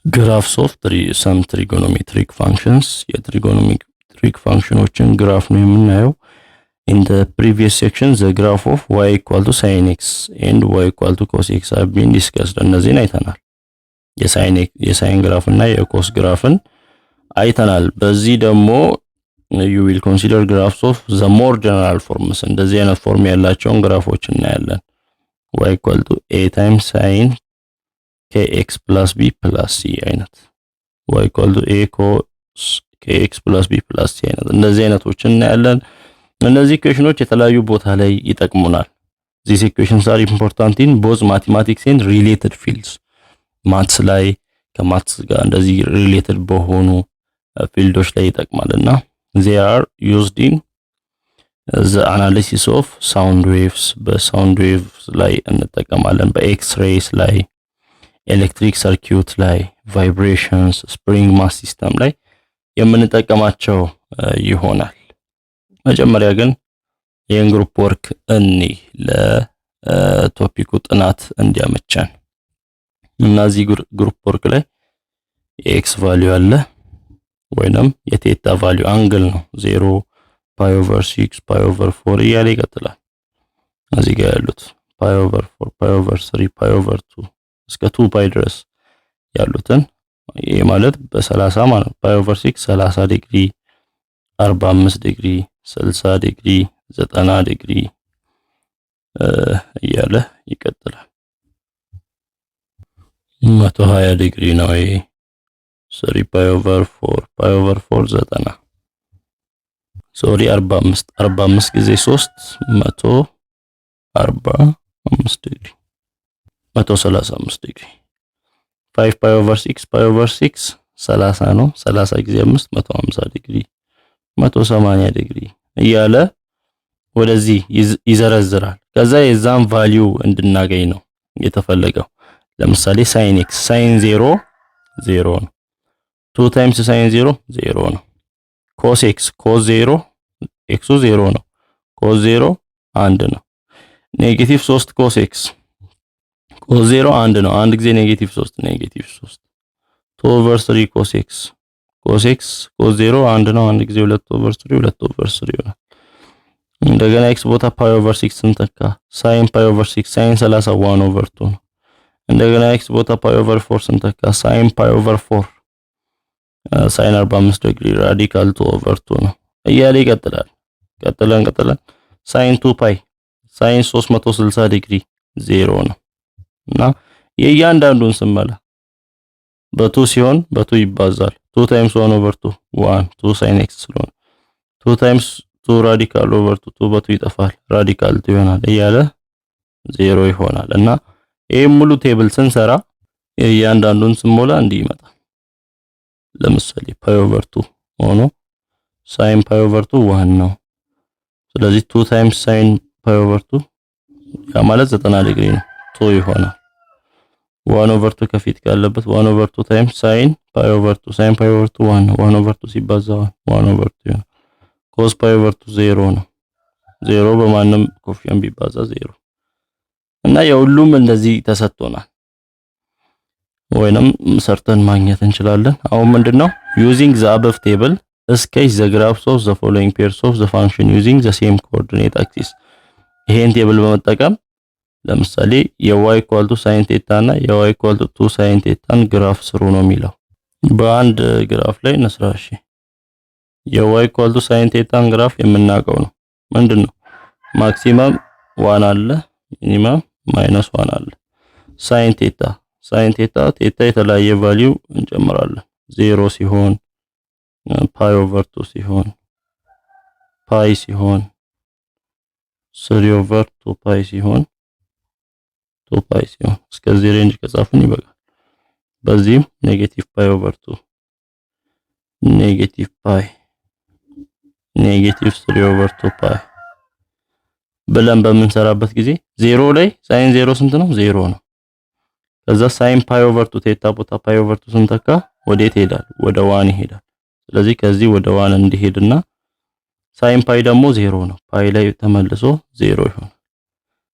ግራፍስ ኦፍ ሰም ትሪጎኖሜትሪክ ፋንክሽንስ የትሪጎኖሜትሪክ ፋንክሽኖችን ግራፍ ነው የምናየው። In the previous section the graph of y equal to sin x and y equal to cos x have been discussed። እነዚህን አይተናል። የሳይን ግራፍ እና የኮስ ግራፍን አይተናል። በዚህ ደግሞ you will consider graphs of the more general forms እንደዚህ አይነት ፎርም ያላቸውን ግራፎች እናያለን። y equal to a times sin kx plus b plus c አይነት y equal to a cos kx plus b plus c አይነት እንደዚህ አይነቶችን እናያለን። እነዚህ ኢኩዌሽኖች የተለያዩ ቦታ ላይ ይጠቅሙናል። these equations are important in both mathematics and related fields ማትስ ላይ ከማትስ ጋር እንደዚህ ሪሌትድ በሆኑ ፊልዶች ላይ ይጠቅማልና they are used in the analysis of sound waves በሳውንድ ዌቭስ ላይ እንጠቀማለን። በኤክስ-ሬይስ ላይ ኤሌክትሪክ ሰርኪዩት ላይ ቫይብሬሽንስ ስፕሪንግ ማስ ሲስተም ላይ የምንጠቀማቸው ይሆናል። መጀመሪያ ግን ይህን ግሩፕ ወርክ እኒ ለቶፒኩ ጥናት እንዲያመቸን እና እዚህ ግሩፕ ወርክ ላይ የኤክስ ቫልዩ አለ ወይንም የቴታ ቫልዩ አንግል ነው 0 ፓይ ኦቨር 6 ፓይ ኦቨር 4 እያለ ይቀጥላል። እዚህ ጋር ያሉት ፓይ ኦቨር 4 ፓይ ኦቨር 3 ፓይ ኦቨር 2 እስከ 2 ፓይ ድረስ ያሉትን ይሄ ማለት በ30 ማለት ፓይ ኦቨር 6 30 ዲግሪ 45 ዲግሪ 60 ዲግሪ 90 ዲግሪ እያለ ይቀጥላል። 120 ዲግሪ ነው ይሄ 3 ፓይ ኦቨር 4 ፓይ ኦቨር 4 90 ሶሪ 45 ጊዜ 3 145 ዲግሪ 135 ዲግሪ 5 ፓይ ኦቨር 6 ፓይ ኦቨር 6 30 ነው 30 ጊዜ 5 150 ዲግሪ 180 ዲግሪ እያለ ወደዚህ ይዘረዝራል። ከዛ የዛን ቫልዩ እንድናገኝ ነው የተፈለገው። ለምሳሌ sin x sin 0 0 ነው 2 times sin 0 0 ነው። cos x cos 0 x 0 ነው cos 0 1 ነው። ኔጌቲቭ 3 cos x cos 0 1 ነው። አንድ ጊዜ ኔጌቲቭ 3 ኔጌቲቭ 3 2 over 3 cos x cos x cos 0 1 ነው። አንድ ጊዜ 2 over 3 2 over 3 ይሆናል። እንደገና x ቦታ pi over 6 እንተካ sin pi over 6 sin 30 1 over 2 ነው። እንደገና x ቦታ pi over 4 ስንተካ sin pi over 4 sin 45 ዲግሪ ራዲካል 2 over 2 ነው እያለ ይቀጥላል። ቀጥለን sin 2 pi sin 360 ዲግሪ 0 ነው እና የእያንዳንዱን ስመላ በ2 ሲሆን በ2 ይባዛል 2 times 1 over 2 1 2 sin x ስለሆነ 2 times 2 ራዲካል over 2 በ2 ይጠፋል ራዲካል 2 ይሆናል እያለ 0 ይሆናል እና ይሄ ሙሉ ቴብል ስንሰራ የእያንዳንዱን ስሞላ እንዲህ ይመጣል። ለምሳሌ pi over 2 ሆኖ sin pi over 2 1 ነው። ስለዚህ 2 times sin pi over 2 ያ ማለት 90 ዲግሪ ነው 2 ይሆናል። 1 over 2 ከፊት ካለበት 1 over 2 times sin pi over 2 sin pi over 2 1 1 over 2 ሲባዛ 1 over 2 ይሆናል። cos pi over 2 0 ነው 0 በማንም ኮፊያን ቢባዛ 0 እና የሁሉም እንደዚህ ተሰጥቶናል ወይንም ሰርተን ማግኘት እንችላለን። አሁን ምንድነው using the above table sketch the graphs of the following pairs of the function using the same coordinate axis። ይሄን ቴብል በመጠቀም ለምሳሌ y equal to sin theta እና y equal to 2 sin theta ግራፍ ስሩ ነው የሚለው። በአንድ ግራፍ ላይ እንስራሽ y equal to sin theta ግራፍ የምናውቀው ነው። ምንድነው ማክሲመም 1 አለ ሚኒመም -1 አለ። sin theta የተለያየ ቫልዩ እንጨምራለን 0 ሲሆን pi over 2 ሲሆን pi ሲሆን 3 over 2 pi ሲሆን 2 pi ሲሆን እስከዚህ ሬንጅ ከጻፍን ይበቃል። በዚህም ኔጌቲቭ pi over 2 ኔጌቲቭ pi ኔጌቲቭ 3 over 2 pi ብለን በምንሰራበት ጊዜ 0 ላይ sin 0 ስንት ነው? 0 ነው። ከዛ sin pi over 2 ቴታ ቦታ pi over 2 ስንተካ ወዴት ይሄዳል? ወደ 1 ይሄዳል። ስለዚህ ከዚህ ወደ 1 እንዲሄድና sin pi ደግሞ 0 ነው pi ላይ ተመልሶ 0 ይሆናል።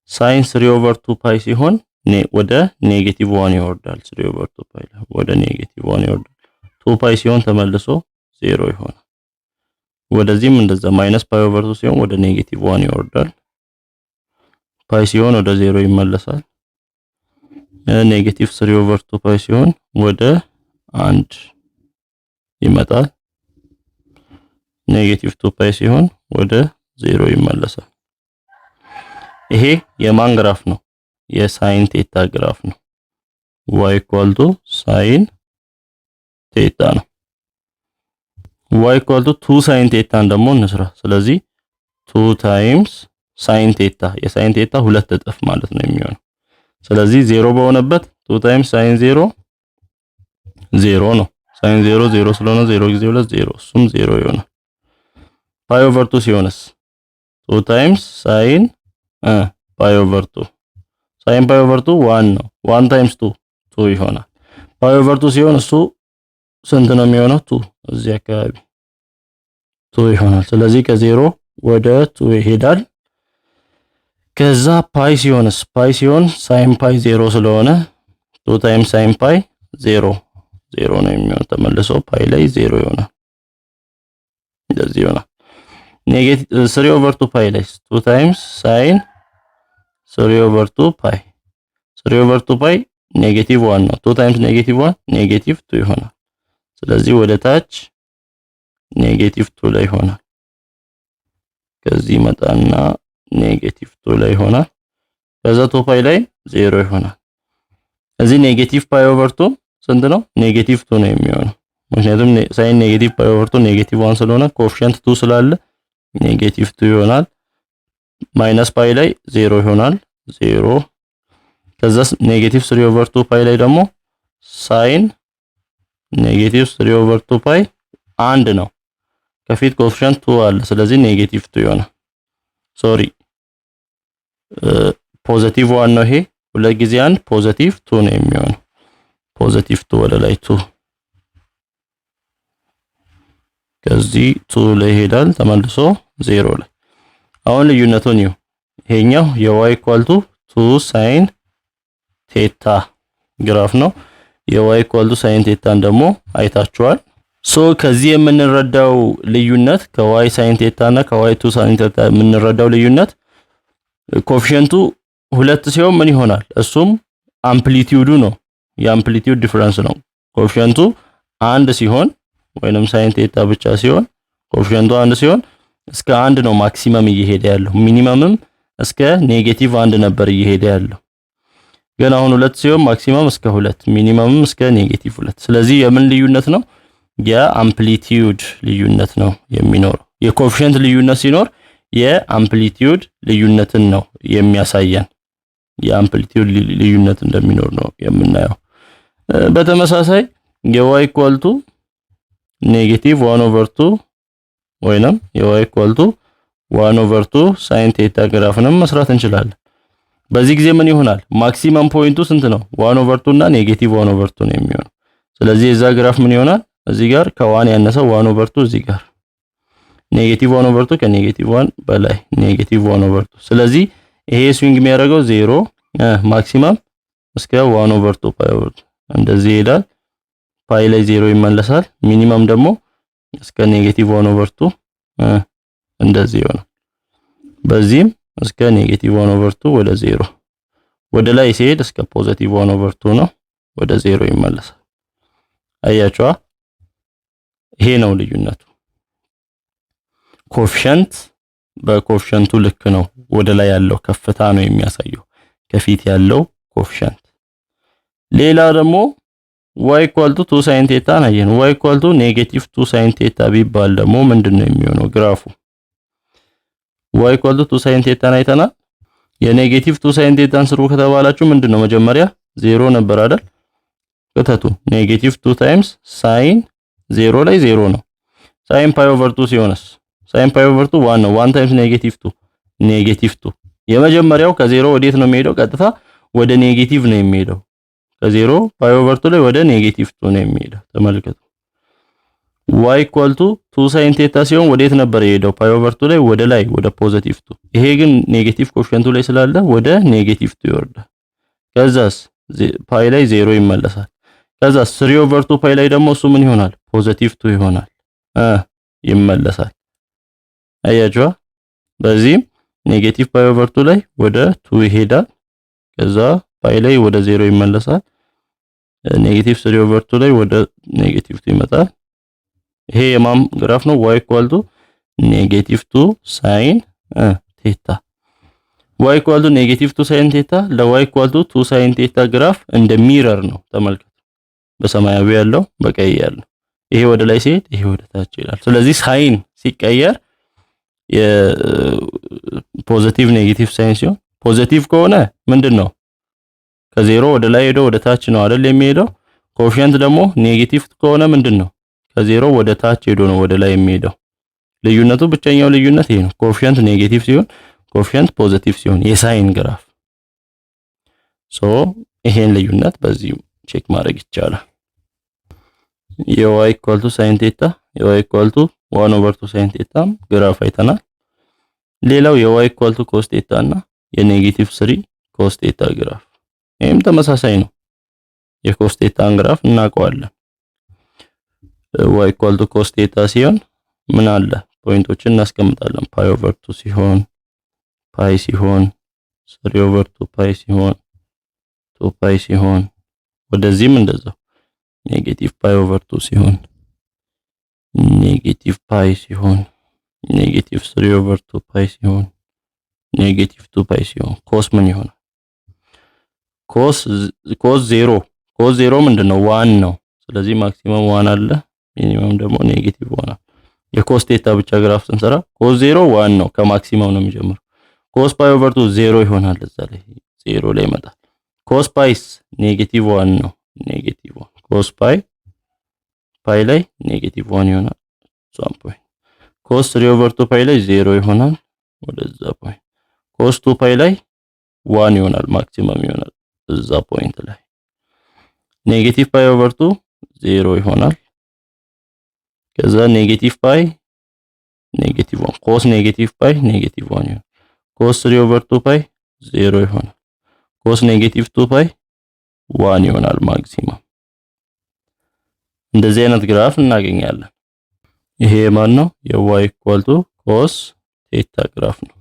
sin 3 over 2 pi ሲሆን ወደ ኔጌቲቭ 1 ይወርዳል። 3/2 ፓይ ላይ ወደ ኔጌቲቭ 1 ይወርዳል። 2 ፓይ ሲሆን ተመልሶ 0 ይሆናል። ወደዚህም እንደዛ -ፓይ/2 ሲሆን ወደ ኔጌቲቭ 1 ይወርዳል። ፓይ ሲሆን ወደ 0 ይመለሳል። ኔጌቲቭ 3/2 ፓይ ሲሆን ወደ 1 ይመጣል። ኔጌቲቭ 2 ፓይ ሲሆን ወደ 0 ይመለሳል። ይሄ የማን ግራፍ ነው? የሳይን ቴታ ግራፍ ነው። y ሳይን ቴታ ነው። y 2 ሳይን ቴታን ደግሞ እንስራ። ስለዚህ 2 ታይምስ ሳይን ቴታ የሳይን ቴታ 2 እጥፍ ማለት ነው የሚሆነው። ስለዚህ 0 በሆነበት 2 ታይምስ ሳይን 0 0 ነው። ሳይን 0 0 ስለሆነ 0 ጊዜ 2 0 እሱም 0 ይሆናል። ፓይ/2 ሲሆንስ 2 ታይምስ ሳይን ፓይ/2 ሳይን ፓይ/2 1 ነው። 1 ታይምስ 2 2 ይሆናል። ፓይ/2 ሲሆን እሱ ስንት ነው የሚሆነው? 2 እዚህ አካባቢ 2 ይሆናል። ስለዚህ ከ0 ወደ 2 ይሄዳል። ከዛ ፓይ ሲሆንስ ፓይ ሲሆን ሳይን ፓይ 0 ስለሆነ 2 ታይምስ ሳይን ፓይ 0 0 ነው የሚሆነው። ተመልሶ ፓይ ላይ 0 ይሆናል። እንደዚህ ይሆናል። ኔጌቲቭ 3/2 ፓይ ላይ 2 ታይምስ ሳይን 3/2 ፓይ 3/2 ፓይ ኔጌቲቭ 1 ነው። 2 ታይምስ ኔጌቲቭ 1 ኔጌቲቭ 2 ይሆናል። ስለዚህ ወደ ታች ኔጌቲቭ 2 ላይ ይሆናል። ከዚህ መጣና ኔጌቲቭ 2 ላይ ይሆናል። ከዛ 2 ፓይ ላይ 0 ይሆናል። እዚህ ኔጌቲቭ ፓይ/2 ስንት ነው? ኔጌቲቭ 2 ነው የሚሆነው። ምክንያቱም ሳይን ኔጌቲቭ ፓይ/2 ኔጌቲቭ 1 ስለሆነ ኮኤፊሺየንት 2 ስላለ ኔጌቲቭ 2 ይሆናል። ማይነስ ፓይ ላይ 0 ይሆናል 0። ከዛ ኔጌቲቭ 3/2 ፓይ ላይ ደግሞ ሳይን ኔጌቲቭ 3/2 ፓይ 1 ነው። ከፊት ኮኤፊሺየንት 2 አለ። ስለዚህ ኔጌቲቭ 2 ይሆናል። ሶሪ ፖዚቲቭ 1 ነው ይሄ። ሁለት ጊዜ 1 ፖዚቲቭ 2 ነው የሚሆነው። ፖዚቲቭ 2 ወደ ላይ 2 ከዚህ 2 ላይ ይሄዳል ተመልሶ 0 ላይ። አሁን ልዩነቱን ይሁ ይሄኛው y 2 ሳይን ቴታ ግራፍ ነው። y ሳይን ቴታን ደግሞ አይታችኋል። ሶ ከዚህ የምንረዳው ልዩነት ከy ሳይን ቴታ እና ከy2 ሳይን ቴታ የምንረዳው ልዩነት ኮኤፊሺየንቱ 2 ሲሆን ምን ይሆናል? እሱም አምፕሊቲዩዱ ነው። የአምፕሊቲዩድ ዲፈረንስ ነው። ኮኤፊሺየንቱ 1 ሲሆን ወይንም ሳይን ቴታ ብቻ ሲሆን ኮኤፊሺየንቱ 1 ሲሆን እስከ 1 ነው ማክሲመም እየሄደ ያለው። ሚኒመምም እስከ ኔጌቲቭ 1 ነበር እየሄደ ያለው። ግን አሁን 2 ሲሆን ማክሲመም እስከ 2 ሚኒመምም እስከ ኔጌቲቭ 2። ስለዚህ የምን ልዩነት ነው? የአምፕሊቲዩድ ልዩነት ነው የሚኖረው። የኮኤፊሺየንት ልዩነት ሲኖር የአምፕሊቲዩድ ልዩነትን ነው የሚያሳየን። የአምፕሊቲዩድ ልዩነት እንደሚኖር ነው የምናየው። በተመሳሳይ የy ኔጌቲቭ 1/2 ወይንም y 1/2 ሳይን ቴታ ግራፍንም መስራት እንችላለን። በዚህ ጊዜ ምን ይሆናል? ማክሲመም ፖይንቱ ስንት ነው? 1/2 እና ኔጌቲቭ 1/2 ነው የሚሆነው። ስለዚህ የዛ ግራፍ ምን ይሆናል? እዚህ ጋር ከ1 ያነሰው 1/2 እዚህ ጋር ኔጌቲቭ 1/2 ከኔጌቲቭ 1 በላይ ኔጌቲቭ 1/2። ስለዚህ ይሄ ስዊንግ የሚያደርገው 0 ማክሲመም እስከ 1/2 ፓይ እንደዚህ ይሄዳል። ፓይ ላይ 0 ይመለሳል። ሚኒመም ደግሞ እስከ ኔጌቲቭ 1/2 እንደዚህ ይሆናል። በዚህም እስከ ኔጌቲቭ 1/2 ወደ 0 ወደ ላይ ሲሄድ እስከ ፖዚቲቭ 1/2 ነው፣ ወደ 0 ይመለሳል። አያችኋ? ይሄ ነው ልዩነቱ። ኮኤፊሺየንት በኮኤፊሺየንቱ ልክ ነው ወደ ላይ ያለው ከፍታ ነው የሚያሳየው ከፊት ያለው ኮኤፊሺየንት። ሌላ ደግሞ y 2 ሳይን ቴታ አየን። y ኔጌቲቭ 2 ሳይን ቴታ ቢባል ደግሞ ምንድነው የሚሆነው ግራፉ? y 2 ሳይን ቴታን አይተናል። የኔጌቲቭ 2 ሳይን ቴታን ስሩ ከተባላችሁ ምንድነው መጀመሪያ 0 ነበር አይደል? ከተቱ ኔጌቲቭ 2 ታይምስ ሳይን 0 ላይ 0 ነው። ሳይን ፓይ/2 ሲሆንስ ሳይን ፓይ/2 1 ነው። 1 ታይምስ ኔጌቲቭ 2 ኔጌቲቭ 2። የመጀመሪያው ከ0 ወዴት ነው የሚሄደው? ቀጥታ ወደ ኔጌቲቭ ነው የሚሄደው። ከ0 ፓይ/2 ላይ ወደ ኔጌቲቭ 2 ነው የሚሄደው። ተመልከቱ። y 2 ሳይን ቴታ ሲሆን ወዴት ነበር የሄደው? ፓይ/2 ላይ ወደ ላይ ወደ ፖዚቲቭ 2። ይሄ ግን ኔጌቲቭ ኮኤፊሺየንቱ ላይ ስላለ ወደ ኔጌቲቭ 2 ይወርዳል። ከዛስ ፓይ ላይ 0 ይመለሳል። ከዛ 3/2 ፓይ ላይ ደግሞ እሱ ምን ይሆናል? ፖዚቲቭ 2 ይሆናል ይመለሳል። አያችዋ። በዚህም ኔጌቲቭ ፓይ/2 ላይ ወደ 2 ይሄዳል። ከዛ ፓይ ላይ ወደ 0 ይመለሳል። ኔጌቲቭ 3/2 ላይ ወደ ኔጌቲቭ 2 ይመጣል። ይሄ የማም ግራፍ ነው? y ኔጌቲቭ 2 ሳይን ቴታ። y ኔጌቲቭ 2 ሳይን ቴታ ለ y 2 ሳይን ቴታ ግራፍ እንደ ሚረር ነው። ተመልከቱ። በሰማያዊ ያለው በቀይ ያለው ይሄ ወደ ላይ ሲሄድ ይሄ ወደ ታች ይላል። ስለዚህ ሳይን ሲቀየር የፖዚቲቭ ኔጌቲቭ ሳይን ሲሆን ፖዚቲቭ ከሆነ ምንድነው ከዜሮ ወደ ላይ ሄዶ ወደ ታች ነው አይደል የሚሄደው። ኮኤፊሺየንት ደግሞ ኔጌቲቭ ከሆነ ምንድነው ከዜሮ ወደ ታች ሄዶ ነው ወደ ላይ የሚሄደው። ልዩነቱ ብቸኛው ልዩነት ይሄ ነው። ኮኤፊሺየንት ኔጌቲቭ ሲሆን ኮኤፊሺየንት ፖዚቲቭ ሲሆን የሳይን ግራፍ ይሄን ልዩነት በዚህ ቼክ ማድረግ ይቻላል። y sin ቴታ y 1/2 sin ቴታ ግራፍ አይተናል። ሌላው y cos ቴታ እና የኔጌቲቭ 3 cos ቴታ ግራፍ ይሄም ተመሳሳይ ነው። የኮስ ቴታን ግራፍ እናውቀዋለን። y cos ቴታ ሲሆን ምን አለ ፖይንቶችን እናስቀምጣለን። ፓይ/2 ሲሆን ፓይ ሲሆን 3/2 ፓይ ሲሆን 2 ፓይ ሲሆን ወደዚህም እንደዛው ኔጌቲቭ ፓይ/2 ሲሆን ኔጌቲቭ ፓይ ሲሆን ኔጌቲቭ 3/2 ፓይ ሲሆን ኔጌቲቭ 2 ፓይ ሲሆን ኮስ ምን ይሆናል? ኮስ 0 ምንድነው? 1 ነው። ስለዚህ ማክሲመም 1 አለ፣ ሚኒመም ደግሞ ኔጌቲቭ 1። የኮስ ቴታ ብቻ ግራፍ ስንሰራ ኮስ 0 1 ነው፣ ከማክሲመም ነው የሚጀምረው። ኮስ ፓይ/2 0 ይሆናል፣ እዛ ላይ 0 ላይ ይመጣል። ኮስ ፓይስ ኔጌቲቭ 1 ነው፣ ኔጌቲቭ 1 ኮስ ፓይ ላይ ኔጌቲቭ 1 ይሆናል። ሷም ፖይንት ኮስ 3/2 ፓይ ላይ 0 ይሆናል፣ ወደዛ ፖይንት ኮስ 2 ፓይ ላይ 1 ይሆናል፣ ማክሲመም ይሆናል እዛ ፖይንት ላይ። ኔጌቲቭ ፓይ/2 0 ይሆናል። ከዛ ኔጌቲቭ ፓይ ኔጌቲቭ 1 ኮስ ኔጌቲቭ ፓይ ኔጌቲቭ 1 ይሆናል። ኮስ 3/2 ፓይ 0 ይሆናል። ኮስ ኔጌቲቭ 2 ፓይ 1 ይሆናል ማክሲመም። እንደዚህ አይነት ግራፍ እናገኛለን። ይሄ ማን ነው? የy cos ቴታ ግራፍ ነው።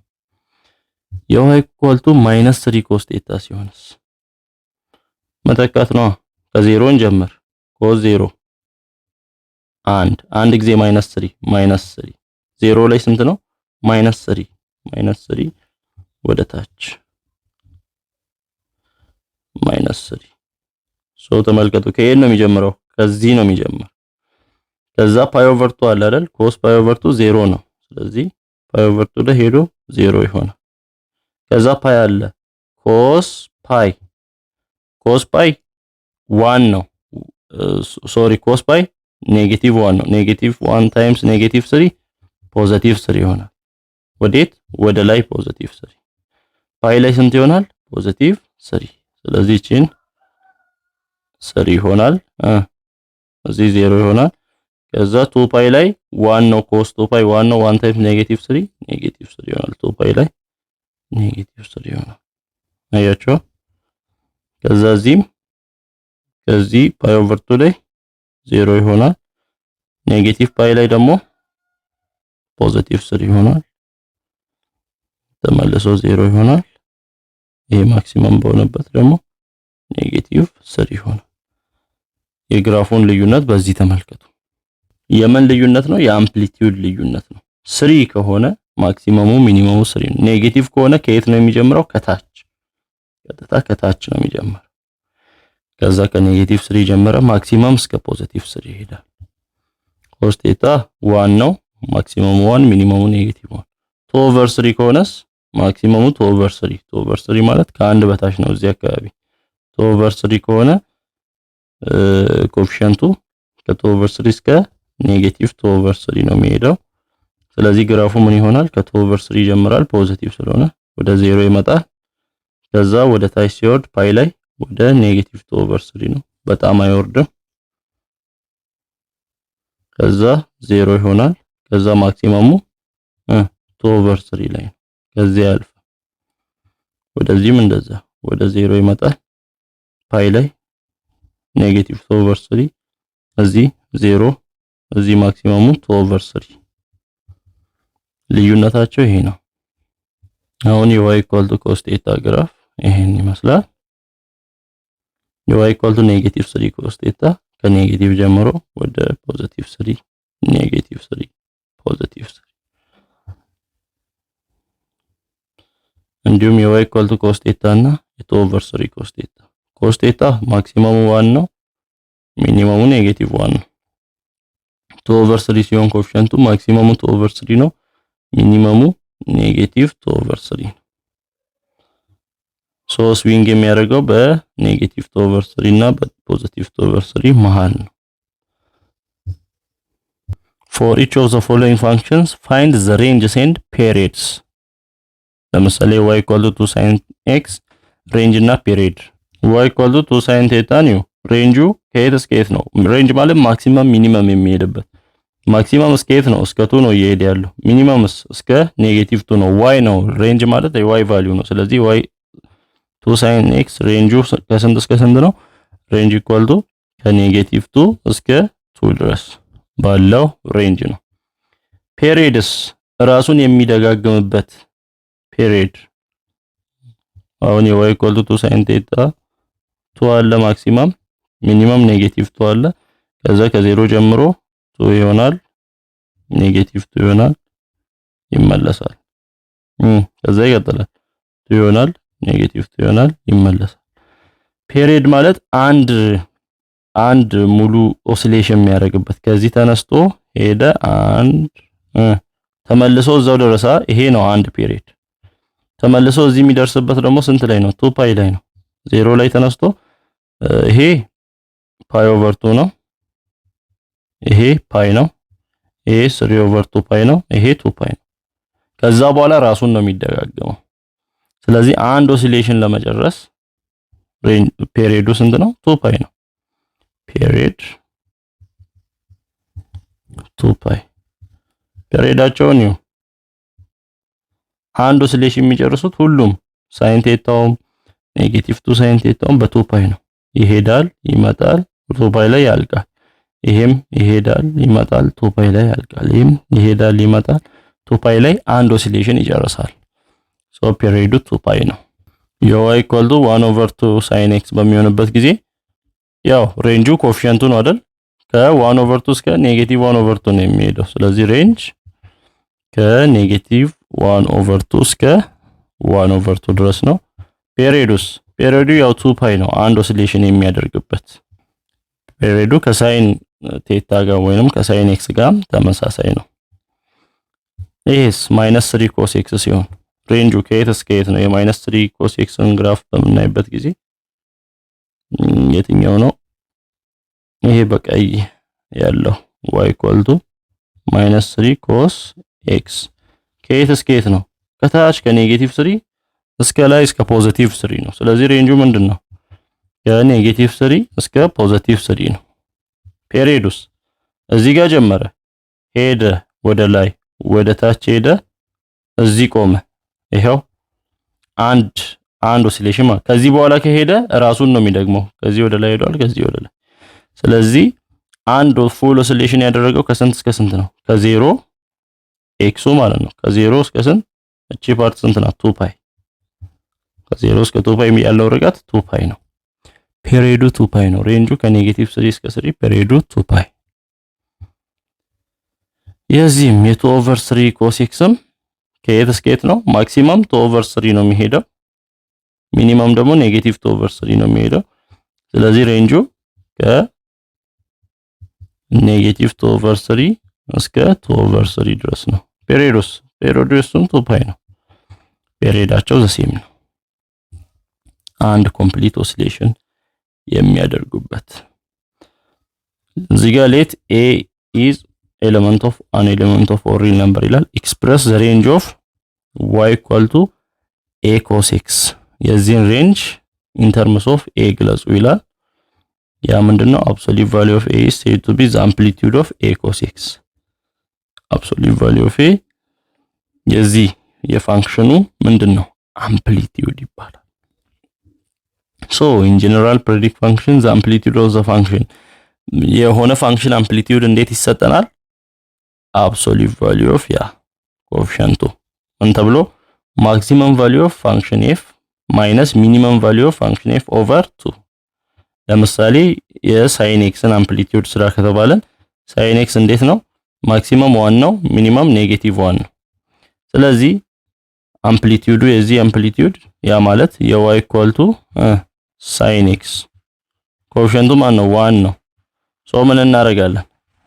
የy -3 cos ቴታ ሲሆንስ መተካት ነው። ከዜሮ እንጀምር። cos 0 አንድ ጊዜ -3 0 ላይ ስንት ነው? -3 ወደ ታች -3 ተመልከቱ። ከየት ነው የሚጀምረው? ከዚህ ነው የሚጀምረው። ከዛ ፓይ/2 አለ አይደል? cos ፓይ/2 0 ነው። ስለዚህ ፓይ/2 ላይ ሄዶ 0 ይሆናል። ከዛ ፓይ አለ cos ፓይ 1 ነው። cos ፓይ ኔጌቲቭ 1 ነው። ኔጌቲቭ 1 ታይምስ ኔጌቲቭ 3 ፖዚቲቭ 3 ይሆናል። ወዴት? ወደ ላይ ፖዚቲቭ 3። ፓይ ላይ ስንት ይሆናል? ፖዚቲቭ 3። ስለዚህ ቺን 3 ይሆናል። እዚህ 0 ይሆናል። ከዛ 2 ፓይ ላይ 1 ነው። cos 2 ፓይ 1 ነው። 1 ታይምስ ኔጌቲቭ 3 ኔጌቲቭ 3 ይሆናል። 2 ፓይ ላይ ኔጌቲቭ 3 ይሆናል። አያችሁ? ከዛ ከዚህ ፓይ/2 ላይ 0 ይሆናል። ኔጌቲቭ ፓይ ላይ ደግሞ ፖዚቲቭ 3 ይሆናል። ተመልሶ 0 ይሆናል። ይሄ ማክሲመም በሆነበት ደግሞ ኔጌቲቭ 3 ይሆናል። የግራፉን ልዩነት በዚህ ተመልከቱ። የምን ልዩነት ነው? የአምፕሊቲዩድ ልዩነት ነው። 3 ከሆነ ማክሲመሙ ሚኒመሙ 3 ነው። ኔጌቲቭ ከሆነ ከየት ነው የሚጀምረው? ከታች፣ ቀጥታ ከታች ነው የሚጀምረው። ከዛ ከኔጌቲቭ 3 ጀመረ ማክሲመም እስከ ፖዚቲቭ 3 ይሄዳል። cos ቴታ 1 ነው። ማክሲመሙ 1 ሚኒመሙ ኔጌቲቭ 1። 2/3 ከሆነስ ማክሲመሙ 2/3 2/3 ማለት ከአንድ በታች ነው። እዚህ አካባቢ 2/3 ከሆነ ኮኤፊሺየንቱ ከ2/3 እስከ ኔጌቲቭ 2/3 ነው የሚሄደው። ስለዚህ ግራፉ ምን ይሆናል? ከ2/3 ይጀምራል፣ ፖዚቲቭ ስለሆነ ወደ 0 ይመጣል። ከዛ ወደ ታች ሲወርድ ፓይ ላይ ወደ ኔጌቲቭ 2/3 ነው፣ በጣም አይወርድም። ከዛ 0 ይሆናል። ከዛ ማክሲመሙ 2/3 ላይ ነው። ከዚህ ያልፍ ወደዚህም እንደዛ ወደ 0 ይመጣል። ፓይ ላይ ኔጌቲቭ 2/3 እዚህ 0 እዚህ ማክሲመሙ 2/3 ልዩነታቸው ይሄ ነው። አሁን y = cos ቴታ ግራፍ ይሄን ይመስላል። y = ኔጌቲቭ 3 cos ቴታ ከኔጌቲቭ ጀምሮ ወደ ፖዚቲቭ 3 ኔጌቲቭ 3 ፖዚቲቭ 3 እንዲሁም y = cos ቴታ እና 2/3 cos ቴታ cos ቴታ ማክሲመሙ 1 ነው፣ ሚኒመሙ ኔጌቲቭ 1 ነው። 2/3 ሲሆን ኮኤፊሺየንቱ ማክሲመሙ 2/3 ነው፣ ሚኒመሙ ኔጌቲቭ 2/3 ነው። ሶ ስዊንግ የሚያደርገው በኔጌቲቭ 2/3 እና በፖዚቲቭ 2/3 መሃል ነው። For each of the following functions find the ranges and periods። ለምሳሌ y = 2 sin x ሬንጅ እና ፔሪድ y = 2 sin theta ነው። ሬንጁ ከየት እስከ የት ነው? ሬንጅ ማለት ማክሲመም ሚኒመም የሚሄድበት ማክሲመም እስከ የት ነው? እስከ 2 ነው እየሄደ ያለው። ሚኒመምስ እስከ ኔጌቲቭ 2 ነው። y ነው ሬንጅ ማለት y ቫልዩ ነው። ስለዚህ y 2 sin x ሬንጁ ከስንት እስከ ስንት ነው? ሬንጅ = ከኔጌቲቭ 2 እስከ 2 ድረስ ባለው ሬንጅ ነው። ፔሪድስ ራሱን የሚደጋግምበት ፔሪድ አሁን y = 2 sin theta 2 አለ ማክሲመም፣ ሚኒመም ኔጌቲቭ 2 አለ። ከዛ ከዜሮ ጀምሮ 2 ይሆናል፣ ኔጌቲቭ 2 ይሆናል፣ ይመለሳል። ከዛ ይቀጥላል 2 ይሆናል፣ ኔጌቲቭ 2 ይሆናል፣ ይመለሳል። ፔሪድ ማለት አንድ ሙሉ ኦሲሌሽን የሚያደርግበት ከዚህ ተነስቶ ሄደ አንድ ተመልሶ እዛው ደረሰ። ይሄ ነው አንድ ፔሪድ። ተመልሶ እዚህ የሚደርስበት ደግሞ ስንት ላይ ነው? 2 ፓይ ላይ ነው። 0 ላይ ተነስቶ ይሄ ፓይ ኦቨር 2 ነው። ይሄ ፓይ ነው። ይሄ 3 ኦቨር 2 ፓይ ነው። ይሄ 2 ፓይ ነው። ከዛ በኋላ ራሱን ነው የሚደጋገመው። ስለዚህ አንድ ኦሲሌሽን ለመጨረስ ፔሪዱ ስንት ነው? 2 ፓይ ነው። ፔሪድ 2 ፓይ ፔሪዳቸውን ነው አንድ ኦሲሌሽን የሚጨርሱት ሁሉም ሳይን ቴታውም ኔጌቲቭ 2 ሳይን ቴታውም በ2 ፓይ ነው። ይሄዳል ይመጣል 2 ፓይ ላይ ያልቃል። ይሄም ይሄዳል ይመጣል 2 ፓይ ላይ ያልቃል። ይሄም ይሄዳል ይመጣል 2 ፓይ ላይ አንድ ኦሲሌሽን ይጨርሳል። ሶ ፔሪዱ 2 ፓይ ነው። y = 1/2 sin x በሚሆንበት ጊዜ ያው ሬንጁ ኮኤፊሺየንቱ ነው አይደል? ከ1/2 እስከ -1/2 ነው የሚሄደው። ስለዚህ ሬንጅ ከኔጌቲቭ 1/2 እስከ 1/2 ድረስ ነው። ፔሪዱ ያው 2 ፓይ ነው አንድ ኦሲሌሽን የሚያደርግበት። ፔሪዱ ከሳይን ቴታ ጋር ወይንም ከሳይን ኤክስ ጋር ተመሳሳይ ነው። ይሄስ -3 cos x ሲሆን ሬንጁ ከየት እስከ የት ነው? የ-3 cos xን ግራፍ በምናይበት ጊዜ የትኛው ነው? ይሄ በቀይ ያለው y = -3 cos x ከየት እስከ የት ነው? ከታች ከኔጌቲቭ 3 እስከ ላይ እስከ ፖዚቲቭ 3 ነው። ስለዚህ ሬንጁ ምንድነው? ከኔጌቲቭ 3 እስከ ፖዚቲቭ 3 ነው። ፔሪዱስ እዚህ ጋር ጀመረ፣ ሄደ ወደ ላይ ወደ ታች ሄደ፣ እዚህ ቆመ። ይሄው አንድ ኦሲሌሽን ማለት ከዚህ በኋላ ከሄደ ራሱን ነው የሚደግመው። ከዚህ ወደ ላይ ሄዷል፣ ከዚህ ወደ ላይ። ስለዚህ አንድ ፉል ኦሲሌሽን ያደረገው ከስንት እስከ ስንት ነው? ከ0 ኤክሱ ማለት ነው። ከ0 እስከ ስንት? እቺ ፓርት ስንት ናት? 2 ፓይ። ከ0 እስከ 2 ፓይ ያለው ርቀት 2 ፓይ ነው። ፔሪዱ 2 ፓይ ነው። ሬንጁ ከኔጌቲቭ 3 እስከ 3 ፔሪዱ 2 ፓይ። የዚህም የ2/3 cos xም ከየት እስከ የት ነው? ማክሲመም 2/3 ነው የሚሄደው፣ ሚኒመም ደግሞ ኔጌቲቭ 2/3 ነው የሚሄደው። ስለዚህ ሬንጁ ከኔጌቲቭ 2/3 እስከ 2/3 ድረስ ነው። ፔሪዱስም 2 ፓይ ነው። ፔሪዳቸው ዘሴም ነው። አንድ ኮምፕሊት ኦሲሌሽን የሚያደርጉበት። እዚህ ጋር ሌት a is element of an element of a real number ይላል። express the range of y = a cos x የዚህን ሬንጅ in terms of a ግለጹ ይላል። ያ ምንድነው? absolute value of a is said to be the amplitude of a cos x absolute value of a የዚህ የፋንክሽኑ ምንድነው? አምፕሊቲዩድ ይባላል። ሶ ኢን ጀነራል ፕሬዲክት ፋንክሽን ዘ አምፕሊቲዩድ ኦፍ ዘ ፋንክሽን የሆነ ፋንክሽን አምፕሊቲዩድ እንዴት ይሰጠናል? አብሶሉት ቫልዩ ኦፍ ያ ኮኤፊሽንቱ ምን ተብሎ ማክሲመም ቫልዩ ኦፍ ፋንክሽን ኤፍ ማይነስ ሚኒመም ቫልዩ ኦፍ ፋንክሽን ኤፍ ኦቨር 2። ለምሳሌ የሳይን ኤክስን አምፕሊቲዩድ ስራ ከተባለን ሳይን ኤክስ እንዴት ነው? ማክሲመም 1 ነው፣ ሚኒመም ኔጌቲቭ 1 ነው። ስለዚህ አምፕሊቲዩዱ የዚህ አምፕሊቲዩድ ያ ማለት የy ኢኳል ቱ ሳይን ኤክስ ኮኤፊሽንቱ ማን ነው? 1 ነው። ሶ ምን እናደርጋለን?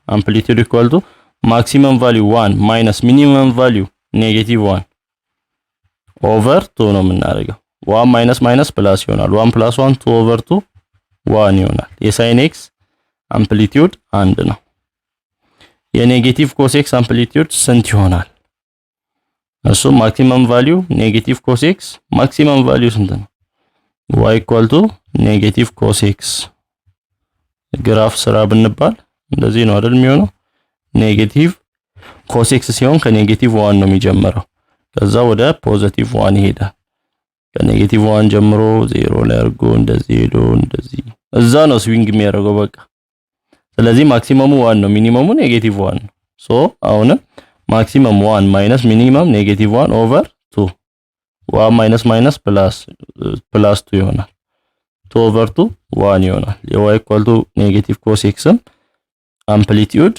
አምፕሊቲዩድ ኢኳል ቱ ማክሲመም ቫልዩ 1 ማይነስ ሚኒመም ቫልዩ ኔጌቲቭ 1 ኦቨር 2 ነው የምናደርገው። 1 ማይነስ ማይነስ ፕላስ ይሆናል። 1 ፕላስ 1 2 ኦቨር 2 1 ይሆናል። የሳይን ኤክስ አምፕሊቲዩድ 1 ነው። የኔጌቲቭ ኮስ ኤክስ አምፕሊቲዩድ ስንት ይሆናል? እሱ ማክሲመም ቫልዩ ኔጌቲቭ ኮስ ኤክስ ማክሲመም ቫልዩ ስንት ነው? y ኢኳል ቱ ኔጌቲቭ ኮስ ኤክስ። ግራፍ ስራ ብንባል እንደዚህ ነው አይደል የሚሆነው? ኔጌቲቭ ኮስ ኤክስ ሲሆን ከኔጌቲቭ 1 ነው የሚጀምረው። ከዛ ወደ ፖዚቲቭ 1 ይሄዳል። ከኔጌቲቭ 1 ጀምሮ 0 ላይ አድርጎ እንደዚህ ሄዶ እንደዚህ እዛ ነው ስዊንግ የሚያደርገው በቃ። ስለዚህ ማክሲመሙ 1 ነው፣ ሚኒመሙ ኔጌቲቭ 1 ነው። ሶ አሁን ማክሲመም 1 ማይነስ ሚኒመም ኔጌቲቭ 1 ኦቨር 2 1 ማይነስ ማይነስ ፕላስ 2 ይሆናል። 2 ኦቨር 2 1 ይሆናል። y ኢኳል ቱ ኔጌቲቭ ኮስ ኤክስም አምፕሊቲዩድ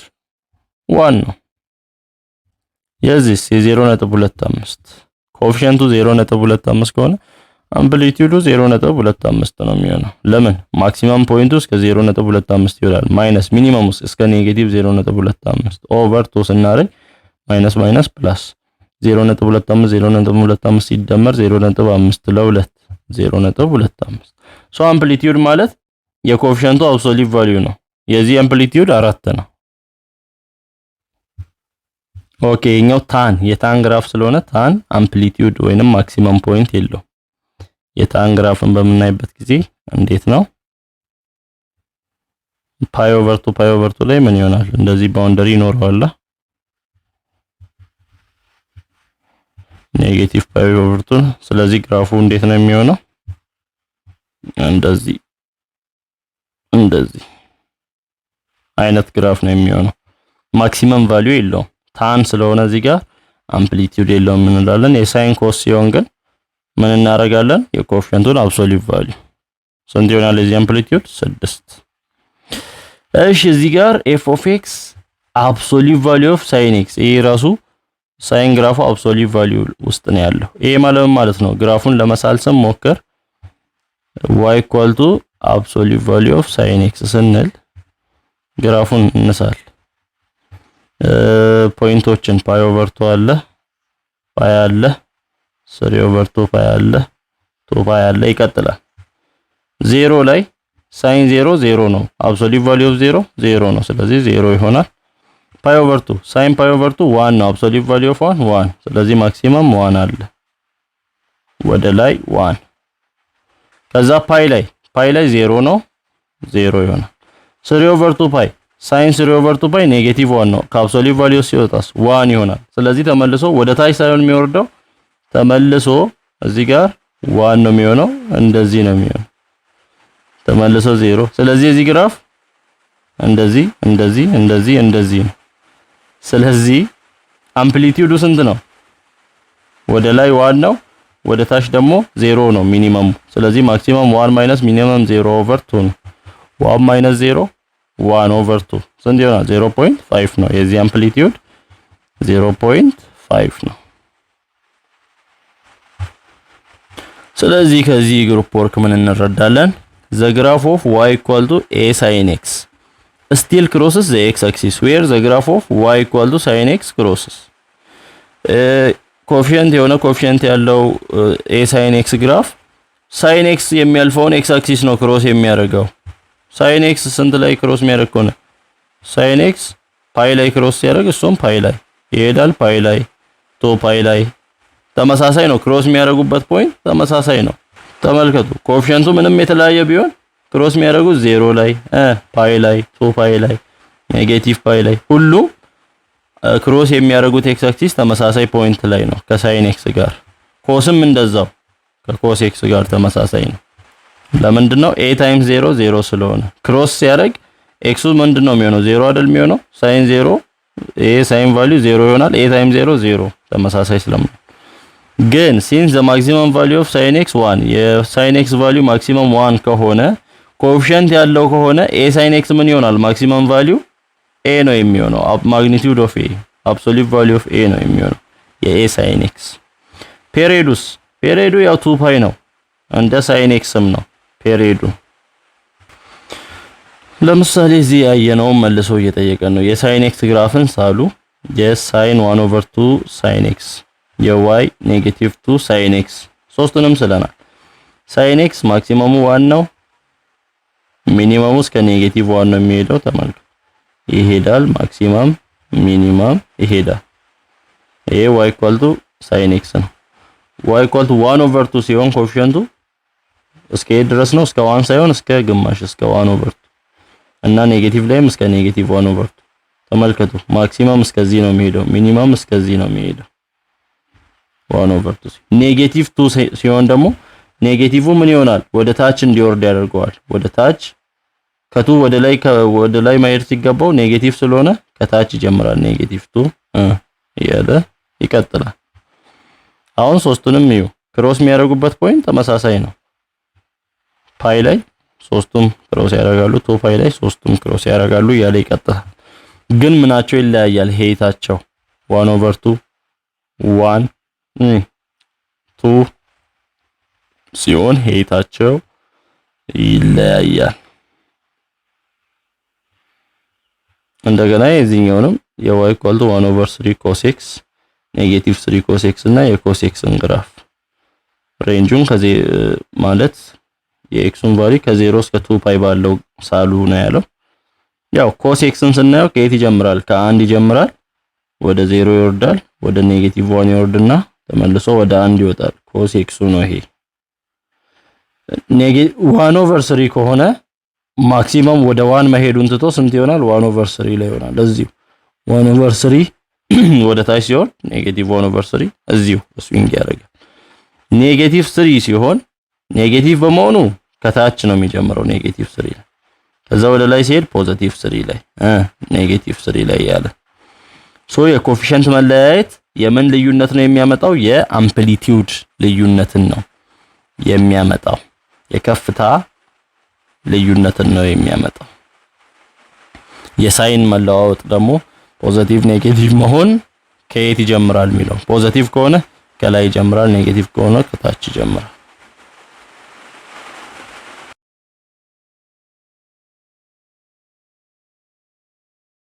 1 ነው። የዚህስ የ0.25 ኮኤፊሽንቱ 0.25 ከሆነ አምፕሊቲዩዱ 0.25 ነው የሚሆነው። ለምን? ማክሲመም ፖይንቱ እስከ 0.25 ይሆናል። ማይነስ ሚኒመሙ እስከ ኔጌቲቭ 0.25 ኦቨር 2 ስናደርግ ማይነስ ማይነስ ፕላስ 0.25 0.25 ሲደመር 0.5 ለ2 0.25። ሶ አምፕሊቲዩድ ማለት የኮኤፊሽንቱ አብሶሉት ቫልዩ ነው። የዚህ አምፕሊቲዩድ 4 ነው። ኦኬ የኛው ታን የታን ግራፍ ስለሆነ ታን አምፕሊቲዩድ ወይንም ማክሲመም ፖይንት የለው። የታን ግራፍን በምናይበት ጊዜ እንዴት ነው? ፓይ ኦቨር 2 ላይ ምን ይሆናል? እንደዚህ ባውንደሪ ይኖረዋል። ኔጌቲቭ ፓይ ኦቨር 2። ስለዚህ ግራፉ እንዴት ነው የሚሆነው? እንደዚህ አይነት ግራፍ ነው የሚሆነው። ማክሲመም ቫልዩ የለውም። ታን ስለሆነ እዚህ ጋር አምፕሊቲዩድ የለውም እንላለን። የሳይን ኮስ ሲሆን ግን ምን እናደርጋለን? የኮኤፊሽንቱን አብሶሉት ቫልዩ ስንት ይሆናል? የዚህ አምፕሊቲዩድ 6። እሺ እዚህ ጋር ኤፍ ኦፍ ኤክስ አብሶሉት ቫልዩ ኦፍ ሳይን ኤክስ ይሄ ራሱ ሳይን ግራፉ አብሶሉት ቫልዩ ውስጥ ነው ያለው። ይሄ ማለት ነው ግራፉን ለመሳል ስንሞክር y ኢኳል ቱ አብሶሉት ቫልዩ ኦፍ ሳይን ኤክስ ስንል ግራፉን እንሳል። ፖይንቶችን ፓይ ኦቨር 2 አለ፣ ፓይ አለ፣ 3 ኦቨር 2 ፓይ አለ፣ 2 ፓይ አለ ይቀጥላል። 0 ላይ ሳይን 0 ነው። አብሶሉት ቫልዩ ኦፍ 0 ነው። ስለዚህ 0 ይሆናል። ፓይ ኦቨር 2 ሳይን ፓይ ኦቨር 2 1 ነው። አብሶሉት ቫልዩ ኦፍ 1 ስለዚህ ማክሲመም 1 አለ ወደ ላይ 1። ከዛ ፓይ ላይ 0 ነው 0 ይሆናል። 3 ኦቨር 2 ፓይ ሳይን 3 ኦቨር 2 ፓይ ኔጌቲቭ 1 ነው። ከአብሶሉት ቫልዩ ሲወጣስ 1 ይሆናል። ስለዚህ ተመልሶ ወደ ታች ሳይሆን የሚወርደው ተመልሶ እዚህ ጋር 1 ነው የሚሆነው። እንደዚህ ነው የሚሆነው ተመልሶ 0። ስለዚህ እዚህ ግራፍ እንደዚህ ነው። ስለዚህ አምፕሊቲዩዱ ስንት ነው? ወደ ላይ 1 ነው፣ ወደ ታች ደግሞ 0 ነው ሚኒመሙ። ስለዚህ ማክሲመም 1 ማይነስ ሚኒመም 0 ኦቨር 2 ነው። 1 ማይነስ 0 1 ኦቨር 2 ስንት ይሆናል? 0.5 ነው። የዚህ አምፕሊቲዩድ 0.5 ነው። ስለዚህ ከዚህ ግሩፕ ወርክ ምን እንረዳለን? the graph of y equal to a sin x still crosses the x axis where the graph of y equal to sin x crosses ኮኤፊሽንት የሆነ ኮኤፊሽንት ያለው a sin x ግራፍ sin x የሚያልፈውን x axis ነው ክሮስ የሚያደርገው። sin x ስንት ላይ ክሮስ የሚያደርግ ከሆነ sin x ፓይ ላይ ክሮስ ሲያደርግ እሱም ፓይ ላይ ይሄዳል። ፓይ ላይ ቶ ፓይ ላይ ተመሳሳይ ነው። ክሮስ የሚያደርጉበት ፖይንት ተመሳሳይ ነው። ተመልከቱ ኮኤፊሽንቱ ምንም የተለያየ ቢሆን ክሮስ የሚያደርጉት 0 ላይ ፓይ ላይ ቶ ፓይ ላይ ኔጌቲቭ ፓይ ላይ ሁሉም ክሮስ የሚያደርጉት ኤክስ አክሲስ ተመሳሳይ ፖይንት ላይ ነው ከሳይን ኤክስ ጋር። ኮስም እንደዛው ከኮስ ኤክስ ጋር ተመሳሳይ ነው። ለምንድነው a ታይምስ 0 0 ስለሆነ ክሮስ ሲያደርግ ኤክሱ ምንድነው የሚሆነው 0 አይደል የሚሆነው ሳይን 0 a ሳይን ቫልዩ 0 ይሆናል a ታይምስ 0 0 ተመሳሳይ ስለምን ግን ሲንስ ዘ ማክሲመም ቫልዩ ኦፍ ሳይን ኤክስ 1 የሳይን ኤክስ ቫልዩ ማክሲመም 1 ከሆነ ኮኤፊሺየንት ያለው ከሆነ a ሳይን ኤክስ ምን ይሆናል ማክሲመም ቫልዩ a ነው የሚሆነው ማግኒቲዩድ ኦፍ a አብሶሉት ቫልዩ ኦፍ a ነው የሚሆነው የa ሳይን ኤክስ ፔሪዮዱ ያው 2 ፓይ ነው እንደ ሳይን ኤክስም ነው ፔሪዮዱ ለምሳሌ እዚህ ያየነው መልሶ እየጠየቀን ነው የሳይን ኤክስ ግራፍን ሳሉ የሳይን 1/2 ሳይን ኤክስ የy -2 ሳይን ኤክስ ሶስቱንም ስለናል ሳይን ኤክስ ማክሲመሙ 1 ነው ሚኒመሙ እስከ -1 ነው የሚሄደው ተመልከቱ ይሄዳል ማክሲመም ሚኒመም ይሄዳል ይሄ y = ሳይን ኤክስ ነው y = 1/2 ሲሆን ኮኤፊሺየንቱ እስከ ድረስ ነው እስከ 1 ሳይሆን እስከ ግማሽ እስከ 1/2 እና ኔጌቲቭ ላይም እስከ -1/2 ተመልከቱ ማክሲመም እስከዚህ ነው የሚሄደው ሚኒመም እስከዚህ ነው የሚሄደው 1/2 -2 ሲሆን ደግሞ ኔጌቲቭው ምን ይሆናል ወደ ታች እንዲወርድ ያደርገዋል ወደ ታች ከቱ ወደ ላይ ማየት ሲገባው ኔጌቲቭ ስለሆነ ከታች ይጀምራል -2 እያለ ይቀጥላል አሁን ሶስቱንም ይዩ ክሮስ የሚያደርጉበት ፖይንት ተመሳሳይ ነው ፓይ ላይ ሶስቱም ክሮስ ያደርጋሉ 2 ፓይ ላይ ሶስቱም ክሮስ ያደርጋሉ እያለ ይቀጥላል ግን ምናቸው ይለያያል ሄይታቸው 1/2 1 2 ሲሆን ሄይታቸው ይለያያል እንደገና የዚህኛውንም y = 1/3 cos x -3 cos x እና የcos x ግራፍ ሬንጁን ከዚህ ማለት የኤክሱን ቫልዩ ከ0 እስከ 2 ፓይ ባለው ሳሉ ነው ያለው ያው cos xን ስናየው ከየት ይጀምራል ከ1 ይጀምራል ወደ 0 ይወርዳል ወደ -1 ይወርድና ተመልሶ ወደ 1 ይወጣል cos x ነው ይሄ 1/3 ከሆነ ማክሲመም ወደ 1 መሄዱን ትቶ ስንት ይሆናል 1/3 ላይ ይሆናል እዚሁ 1/3 ወደ ታች ሲሆን -1/3 እዚሁ ስዊንግ ያደርጋል -3 ሲሆን ኔጌቲቭ በመሆኑ ከታች ነው የሚጀምረው -3 ላይ ከዛ ወደ ላይ ሲሄድ +3 ላይ -3 ላይ ያለ ሶ የኮኤፊሺየንት መለያየት የምን ልዩነት ነው የሚያመጣው የአምፕሊቲዩድ ልዩነትን ነው የሚያመጣው የከፍታ ልዩነትን ነው የሚያመጣው የሳይን መለዋወጥ ደግሞ ፖዚቲቭ ኔጌቲቭ መሆን ከየት ይጀምራል የሚለው ፖዚቲቭ ከሆነ ከላይ ይጀምራል ኔጌቲቭ ከሆነ ከታች ይጀምራል